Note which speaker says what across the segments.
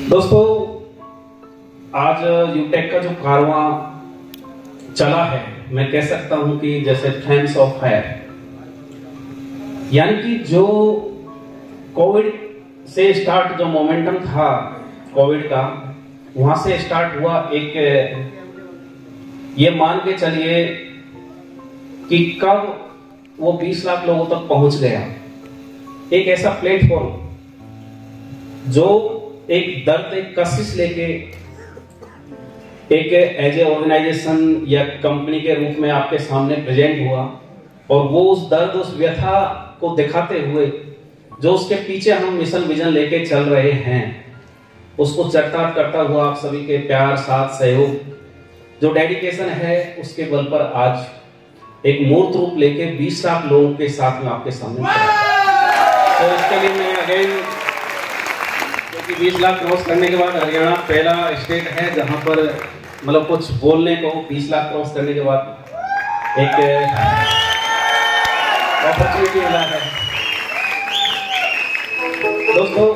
Speaker 1: दोस्तों, आज यूटेक का जो कारवां चला है, मैं कह सकता हूं कि जैसे फ्लेम्स ऑफ फायर, यानी कि जो कोविड से स्टार्ट जो मोमेंटम था कोविड का, वहां से स्टार्ट हुआ एक, ये मान के चलिए कि कब वो 20 लाख लोगों तक पहुंच गया। एक ऐसा प्लेटफॉर्म जो एक दर्द, एक कशिश लेके एक एज ए ऑर्गेनाइजेशन या कंपनी के रूप में आपके सामने प्रेजेंट हुआ, और वो उस दर्द, उस व्यथा को दिखाते हुए जो उसके पीछे हम मिशन विजन लेके चल रहे हैं, उसको चरितार्थ करता हुआ आप सभी के प्यार, साथ, सहयोग, जो डेडिकेशन है, उसके बल पर आज एक मूर्त रूप लेके 20 लाख लोगों के साथ में आपके सामने खड़ा। तो इसके लिए मैं अगेन, क्योंकि 20 लाख क्रॉस करने के बाद हरियाणा पहला स्टेट है जहां पर मतलब कुछ बोलने को 20 लाख क्रॉस करने के बाद एक अपॉर्चुनिटी मिला है। दोस्तों,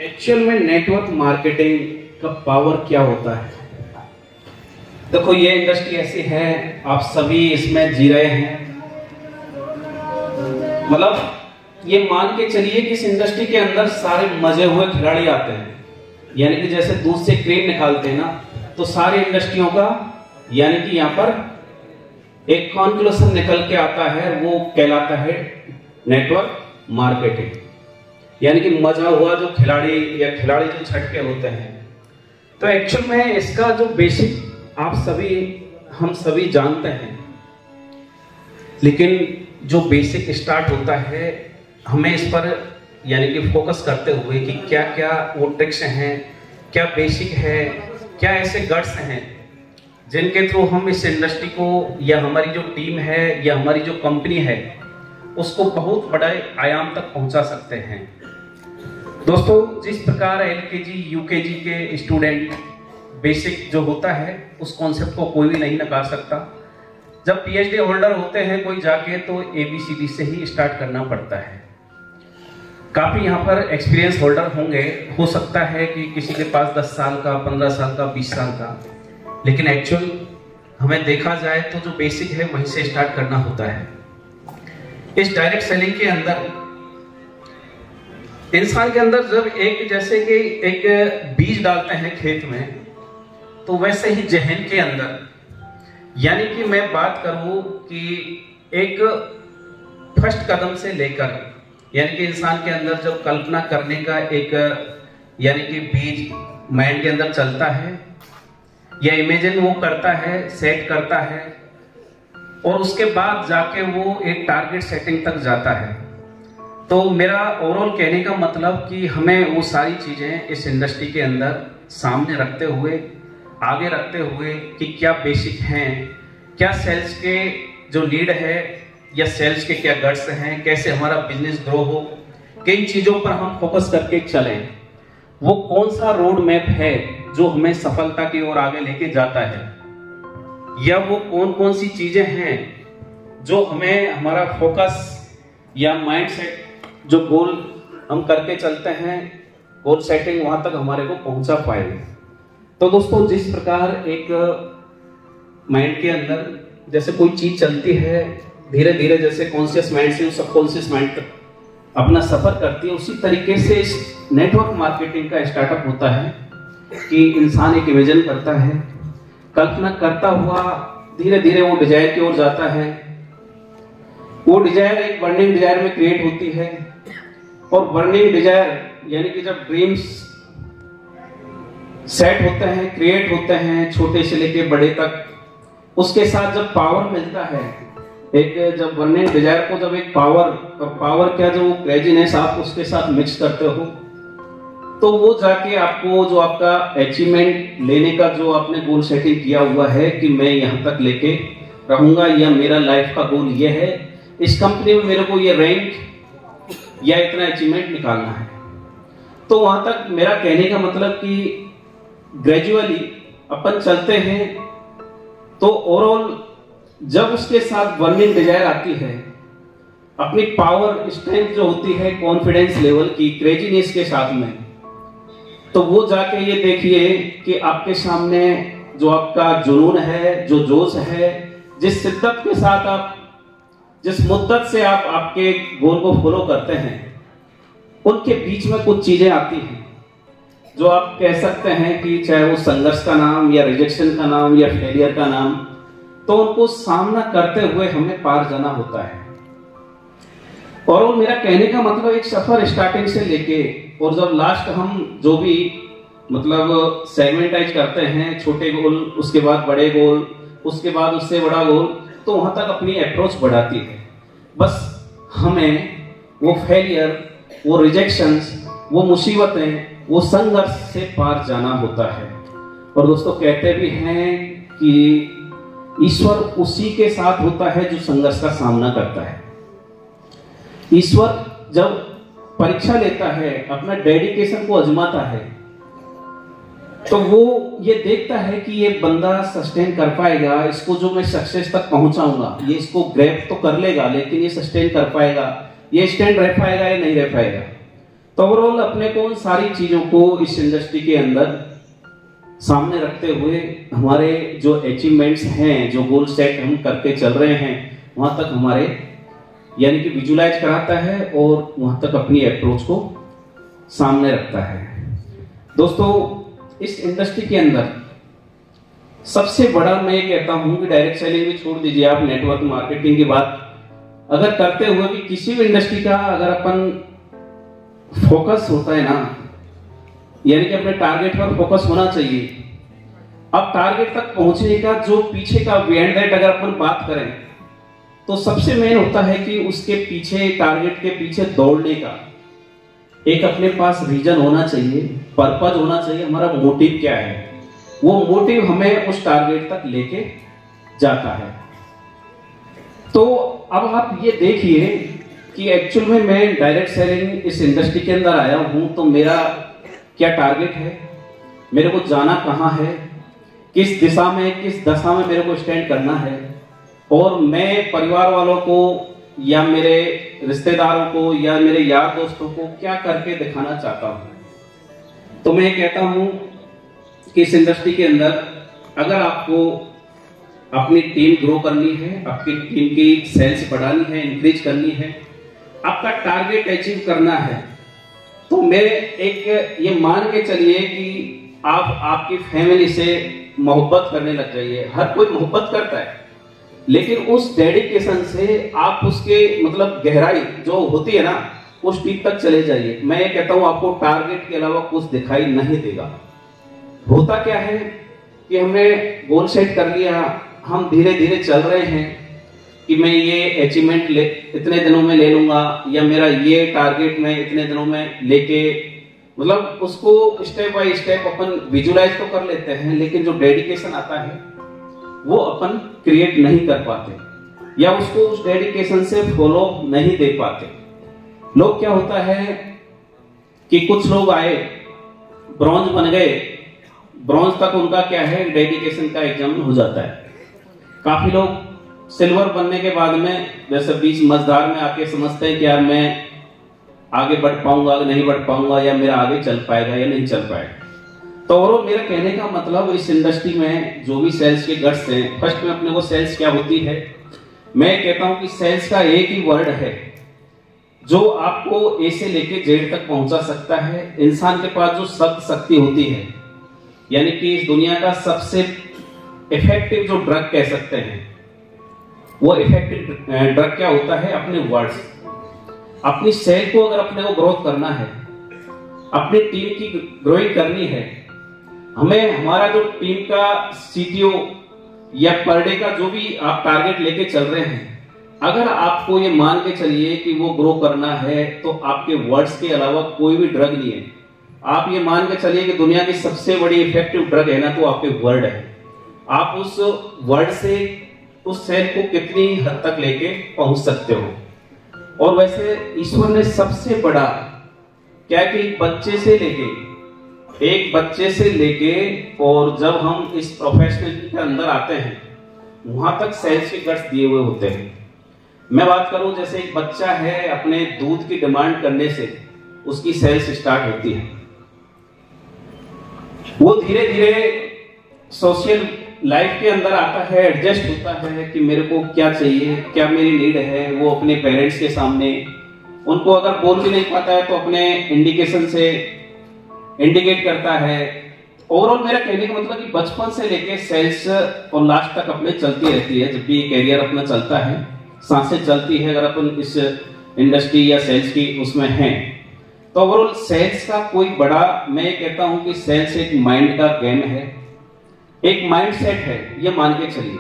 Speaker 1: एक्चुअल में नेटवर्क मार्केटिंग का पावर क्या होता है? देखो, ये इंडस्ट्री ऐसी है, आप सभी इसमें जी रहे हैं, मतलब ये मान के चलिए कि इस इंडस्ट्री के अंदर सारे मजे हुए खिलाड़ी आते हैं, यानी कि जैसे दूध से क्रीम निकालते हैं ना, तो सारी इंडस्ट्रियों का यानी कि यहाँ पर एक कॉन्क्लूजन निकल के आता है, वो कहलाता है नेटवर्क मार्केटिंग। यानी कि मजा हुआ जो खिलाड़ी या खिलाड़ी जो छटके होते हैं। तो एक्चुअल में इसका जो बेसिक आप सभी, हम सभी जानते हैं, लेकिन जो बेसिक स्टार्ट होता है, हमें इस पर यानी कि फोकस करते हुए कि क्या क्या वो ट्रिक्स हैं, क्या बेसिक है, क्या ऐसे गट्स हैं जिनके थ्रू हम इस इंडस्ट्री को या हमारी जो टीम है या हमारी जो कंपनी है उसको बहुत बड़े आयाम तक पहुंचा सकते हैं। दोस्तों, जिस प्रकार एलकेजी यूकेजी के स्टूडेंट बेसिक जो होता है उस कॉन्सेप्ट को कोई भी नहीं नकार सकता। जब पीएचडी होल्डर होते हैं कोई जाके, तो एबीसीडी से ही स्टार्ट करना पड़ता है। काफी यहाँ पर एक्सपीरियंस होल्डर होंगे, हो सकता है कि किसी के पास 10 साल का, 15 साल का, 20 साल का, लेकिन एक्चुअल हमें देखा जाए तो जो बेसिक है वहीं से स्टार्ट करना होता है। इस डायरेक्ट सेलिंग के अंदर इंसान के अंदर जब एक, जैसे कि एक बीज डालते हैं खेत में, तो वैसे ही जहन के अंदर, यानी कि मैं बात करूं कि एक फर्स्ट कदम से लेकर, यानी कि इंसान के अंदर जब कल्पना करने का एक यानी कि बीज माइंड के अंदर चलता है या इमेजिन वो करता है, सेट करता है, और उसके बाद जाके वो एक टारगेट सेटिंग तक जाता है। तो मेरा ओवरऑल कहने का मतलब कि हमें वो सारी चीजें इस इंडस्ट्री के अंदर सामने रखते हुए, आगे रखते हुए कि क्या बेसिक हैं, क्या सेल्स के जो लीड है या सेल्स के क्या गट्स हैं, कैसे हमारा बिजनेस ग्रो हो, किन चीजों पर हम फोकस करके चलें, वो कौन सा रोड मैप है जो हमें सफलता की ओर आगे लेके जाता है, या वो कौन कौन सी चीजें हैं जो हमें हमारा फोकस या माइंडसेट, जो गोल हम करके चलते हैं, गोल सेटिंग वहां तक हमारे को पहुंचा पाएंगे। तो दोस्तों, जिस प्रकार एक माइंड के अंदर जैसे कोई चीज चलती है, धीरे धीरे जैसे कॉन्शियस माइंड से सबकॉन्शियस माइंड तक अपना सफर करती है, उसी तरीके से इस नेटवर्क मार्केटिंग का स्टार्टअप होता है कि इंसान एक इमेजिन करता है, कल्पना करता हुआ धीरे धीरे वो डिजायर की ओर जाता है। वो डिजायर एक बर्निंग डिजायर में क्रिएट होती है, और बर्निंग डिजायर यानी कि जब ड्रीम्स सेट होते हैं, क्रिएट होते हैं, छोटे से लेके बड़े तक, उसके साथ जब पावर मिलता है, एक जब बर्निंग डिजायर को जब एक पावर, और पावर क्या, जो क्रेजीनेस आप उसके साथ मिक्स करते हो, तो वो जाके आपको जो आपका अचीवमेंट लेने का जो आपने गोल सेटिंग किया हुआ है कि मैं यहाँ तक लेके रहूंगा, या मेरा लाइफ का गोल ये है, इस कंपनी में मेरे को ये रैंक या इतना अचीवमेंट निकालना है। तो वहां तक मेरा कहने का मतलब कि ग्रेजुअली अपन चलते हैं, तो ओवरऑल जब उसके साथ बर्निंग डिजायर आती है, अपनी पावर स्ट्रेंथ जो होती है, कॉन्फिडेंस लेवल की, क्रेजीनेस के साथ में, तो वो जाके ये देखिए कि आपके सामने जो आपका जुनून है, जो जोश है, जिस शिद्दत के साथ आप, जिस मुद्दत से आप आपके गोल को फॉलो करते हैं, उनके बीच में कुछ चीजें आती हैं जो आप कह सकते हैं कि चाहे वो संघर्ष का नाम या रिजेक्शन का नाम या फेलियर का नाम, तो उनको सामना करते हुए हमें पार जाना होता है। और वो मेरा कहने का मतलब एक सफर स्टार्टिंग से लेके और जब लास्ट हम जो भी मतलब सेगमेंटाइज करते हैं, छोटे गोल, उसके बाद बड़े गोल, उसके बाद उससे बड़ा गोल, तो वहां तक अपनी अप्रोच बढ़ाती है। बस हमें वो फेलियर, वो रिजेक्शंस, वो मुसीबतें, वो संघर्ष से पार जाना होता है। और दोस्तों कहते भी हैं कि ईश्वर उसी के साथ होता है जो संघर्ष का सामना करता है। ईश्वर जब परीक्षा लेता है, अपना डेडिकेशन को आजमाता है, तो वो ये देखता है कि ये बंदा सस्टेन कर पाएगा, इसको जो मैं सक्सेस तक पहुंचाऊंगा, ये इसको ग्रैब तो कर लेगा, लेकिन ये सस्टेन कर पाएगा, ये स्टैंड रह पाएगा या नहीं रह पाएगा। तो ओवरऑल अपने को उन सारी चीजों को इस इंडस्ट्री के अंदर सामने रखते हुए हमारे जो अचीवमेंट्स हैं, जो गोल सेट हम करके चल रहे हैं, वहां तक हमारे यानी कि विजुलाइज कराता है और वहां तक अपनी अप्रोच को सामने रखता है। दोस्तों इस इंडस्ट्री के अंदर सबसे बड़ा मैं ये कहता हूं कि डायरेक्ट सेलिंग भी छोड़ दीजिए, आप नेटवर्क मार्केटिंग की बात अगर करते हुए भी किसी भी इंडस्ट्री का अगर अपन फोकस होता है ना, यानी कि अपने टारगेट पर फोकस होना चाहिए। अब टारगेट तक पहुंचने का जो पीछे का बिहाइंड दैट अगर अपन बात करें तो सबसे मेन होता है कि उसके पीछे, टारगेट के पीछे दौड़ने का एक अपने पास रीजन होना चाहिए, पर्पज होना चाहिए, हमारा मोटिव क्या है, वो मोटिव हमें उस टारगेट तक लेके जाता है। तो अब आप ये देखिए कि एक्चुअल में मैं डायरेक्ट सेलिंग इस इंडस्ट्री के अंदर आया हूं, तो मेरा क्या टारगेट है, मेरे को जाना कहां है, किस दिशा में, किस दशा में मेरे को स्टैंड करना है, और मैं परिवार वालों को या मेरे रिश्तेदारों को या मेरे यार दोस्तों को क्या करके दिखाना चाहता हूं। तो मैं कहता हूं कि इस इंडस्ट्री के अंदर अगर आपको अपनी टीम ग्रो करनी है, आपकी टीम की सेल्स बढ़ानी है, इंक्रीज करनी है, आपका टारगेट अचीव करना है, तो मैं एक ये मान के चलिए कि आप आपकी फैमिली से मोहब्बत करने लग जाइए। हर कोई मोहब्बत करता है, लेकिन उस डेडिकेशन से आप उसके मतलब गहराई जो होती है ना, उस पीक तक चले जाइए। मैं ये कहता हूं आपको टारगेट के अलावा कुछ दिखाई नहीं देगा। होता क्या है कि हमने गोल सेट कर लिया, हम धीरे धीरे चल रहे हैं कि मैं ये अचीवमेंट इतने दिनों में ले लूंगा, या मेरा ये टारगेट मैं इतने दिनों में लेके, मतलब उसको स्टेप बाय स्टेप अपन विजुलाइज तो कर लेते हैं, लेकिन जो डेडिकेशन आता है वो अपन क्रिएट नहीं कर पाते या उसको उस डेडिकेशन से फॉलो नहीं दे पाते। लोग क्या होता है कि कुछ लोग आए, ब्रॉन्ज बन गए, ब्रॉन्ज तक उनका क्या है, डेडिकेशन का एग्जाम हो जाता है। काफी लोग सिल्वर बनने के बाद में जैसे बीच मझधार में आके समझते हैं कि यार मैं आगे बढ़ पाऊंगा कि नहीं बढ़ पाऊंगा, या मेरा आगे चल पाएगा या नहीं चल पाएगा। तो और मेरा कहने का मतलब इस इंडस्ट्री में जो भी सेल्स के गट्स हैं, फर्स्ट में अपने को सेल्स क्या होती है, मैं कहता हूं कि सेल्स का एक ही वर्ड है जो आपको ए से लेके जेड तक पहुंचा सकता है। इंसान के पास जो शक्ति होती है, यानी कि इस दुनिया का सबसे इफेक्टिव जो ड्रग कह सकते हैं, वो इफेक्टिव ड्रग क्या होता है, अपने वर्ड्स। अपनी सेल को अगर अपने को ग्रोथ करना है, अपनी टीम की ग्रोइंग करनी है, हमें हमारा जो टीम का सीटीओ या पर डे का जो भी आप टारगेट लेके चल रहे हैं, अगर आपको ये मान के चलिए कि वो ग्रो करना है, तो आपके वर्ड्स के अलावा कोई भी ड्रग नहीं है। आप ये मान के चलिए कि दुनिया की सबसे बड़ी इफेक्टिव ड्रग है ना, तो आपके वर्ड है। आप उस वर्ड से उस सेल को कितनी हद तक लेके पहुंच सकते हो। और वैसे ईश्वर ने सबसे बड़ा क्या कि एक बच्चे से लेके और जब हम इस प्रोफेशनल के अंदर आते हैं, वहां तक सेल्स के गट्स दिए हुए होते हैं। मैं बात करूं, जैसे एक बच्चा है, अपने दूध की डिमांड करने से उसकी सेल्स स्टार्ट होती है। वो धीरे धीरे सोशल लाइफ के अंदर आता है, एडजस्ट होता है कि मेरे को क्या चाहिए, क्या मेरी नीड है। वो अपने पेरेंट्स के सामने उनको अगर बोल भी नहीं पाता है तो अपने इंडिकेशन से इंडिकेट करता है। ओवरऑल मेरा कहने का मतलब कि बचपन से लेके सेल्स और लास्ट तक अपने चलती रहती है। जब भी कैरियर अपना चलता है, सांसें चलती है, अगर अपन इस इंडस्ट्री या सेल्स की उसमें हैं, तो ओवरऑल सेल्स का कोई बड़ा, मैं कहता हूं कि सेल्स एक माइंड का गेम है, एक माइंड सेट है, ये मान के चलिए।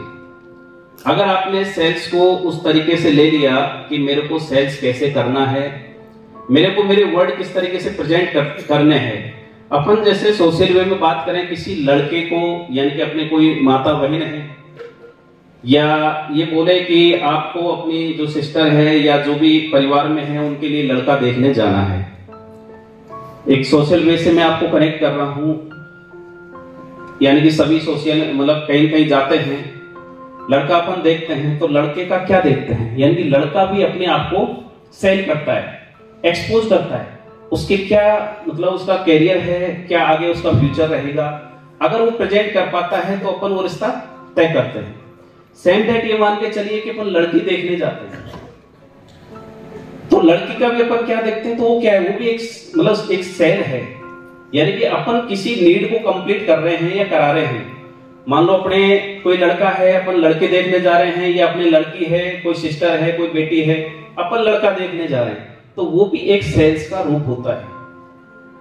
Speaker 1: अगर आपने सेल्स को उस तरीके से ले लिया कि मेरे को सेल्स कैसे करना है, मेरे को मेरे वर्ड किस तरीके से प्रेजेंट करने हैं। अपन जैसे सोशल वे में बात करें किसी लड़के को, यानी कि अपने कोई माता बहन है, या ये बोले कि आपको अपनी जो सिस्टर है या जो भी परिवार में है उनके लिए लड़का देखने जाना है। एक सोशल वे से मैं आपको कनेक्ट कर रहा हूं, यानी कि सभी सोशल मतलब कहीं कहीं जाते हैं, लड़का अपन देखते हैं तो लड़के का क्या देखते हैं, यानी कि लड़का भी अपने आप को सेल करता है, एक्सपोज करता है। उसके क्या मतलब उसका कैरियर है, क्या आगे उसका फ्यूचर रहेगा, अगर वो प्रेजेंट कर पाता है तो अपन वो रिश्ता तय करते हैं। सेम दैट ये मान के चलिए कि अपन लड़की देखने जाते हैं, तो लड़की का भी अपन क्या देखते हैं, तो वो क्या है, वो भी एक मतलब एक सेल है, यानी कि अपन किसी नीड को कंप्लीट कर रहे हैं या करा रहे हैं। मान लो अपने कोई लड़का है, अपन लड़के देखने जा रहे हैं, या अपनी लड़की है, कोई सिस्टर है, कोई बेटी है, अपन लड़का देखने जा रहे हैं, तो वो भी एक सेल्स का रूप होता है।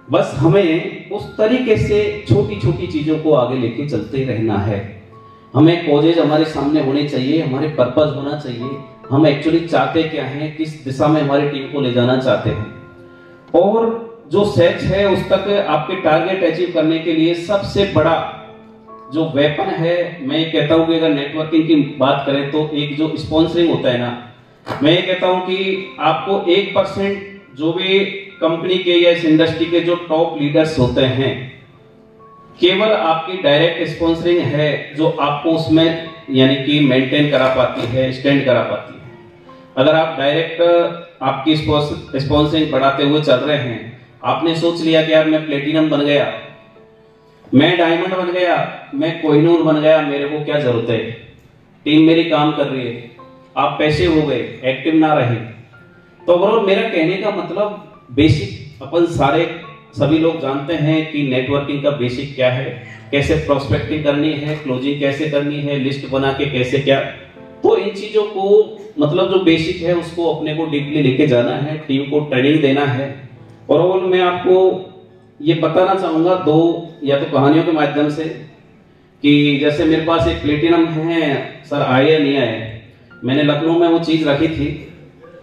Speaker 1: बस हमें उस तरीके से छोटी छोटी चीजों को आगे लेके चलते रहना है। हमें कॉजेज हमारे सामने होने चाहिए, हमारे पर्पस होना चाहिए, हम एक्चुअली चाहते क्या हैं, किस दिशा में हमारी टीम को ले जाना चाहते हैं, और जो सेल्स है उस तक आपके टारगेट अचीव करने के लिए सबसे बड़ा जो वेपन है, मैं कहता हूं कि अगर नेटवर्किंग की बात करें तो एक जो स्पॉन्सरिंग होता है ना, मैं ये कहता हूं कि आपको 1% जो भी कंपनी के या इस इंडस्ट्री के जो टॉप लीडर्स होते हैं, केवल आपकी डायरेक्ट स्पॉन्सरिंग है जो आपको उसमें यानी कि मेंटेन करा पाती है, स्टैंड करा पाती है। अगर आप डायरेक्ट आपकी स्पॉन्सरिंग बढ़ाते हुए चल रहे हैं, आपने सोच लिया कि यार मैं प्लेटिनम बन गया, मैं डायमंड बन गया, मैं कोहिनूर बन गया, मेरे को क्या जरूरत है, टीम मेरी काम कर रही है, आप पैसे हो गए, एक्टिव ना रहे। तो ओवरऑल मेरा कहने का मतलब बेसिक अपन सारे सभी लोग जानते हैं कि नेटवर्किंग का बेसिक क्या है, कैसे प्रोस्पेक्टिंग करनी है, क्लोजिंग कैसे करनी है, लिस्ट बना के कैसे क्या। तो इन चीजों को मतलब जो बेसिक है उसको अपने को डीपली लेके जाना है, टीम को ट्रेनिंग देना है। और ओवरऑल मैं आपको ये बताना चाहूंगा दो या तो कहानियों के माध्यम से, कि जैसे मेरे पास एक प्लेटिनम है, सर आए या नहीं आए, मैंने लखनऊ में वो चीज रखी थी,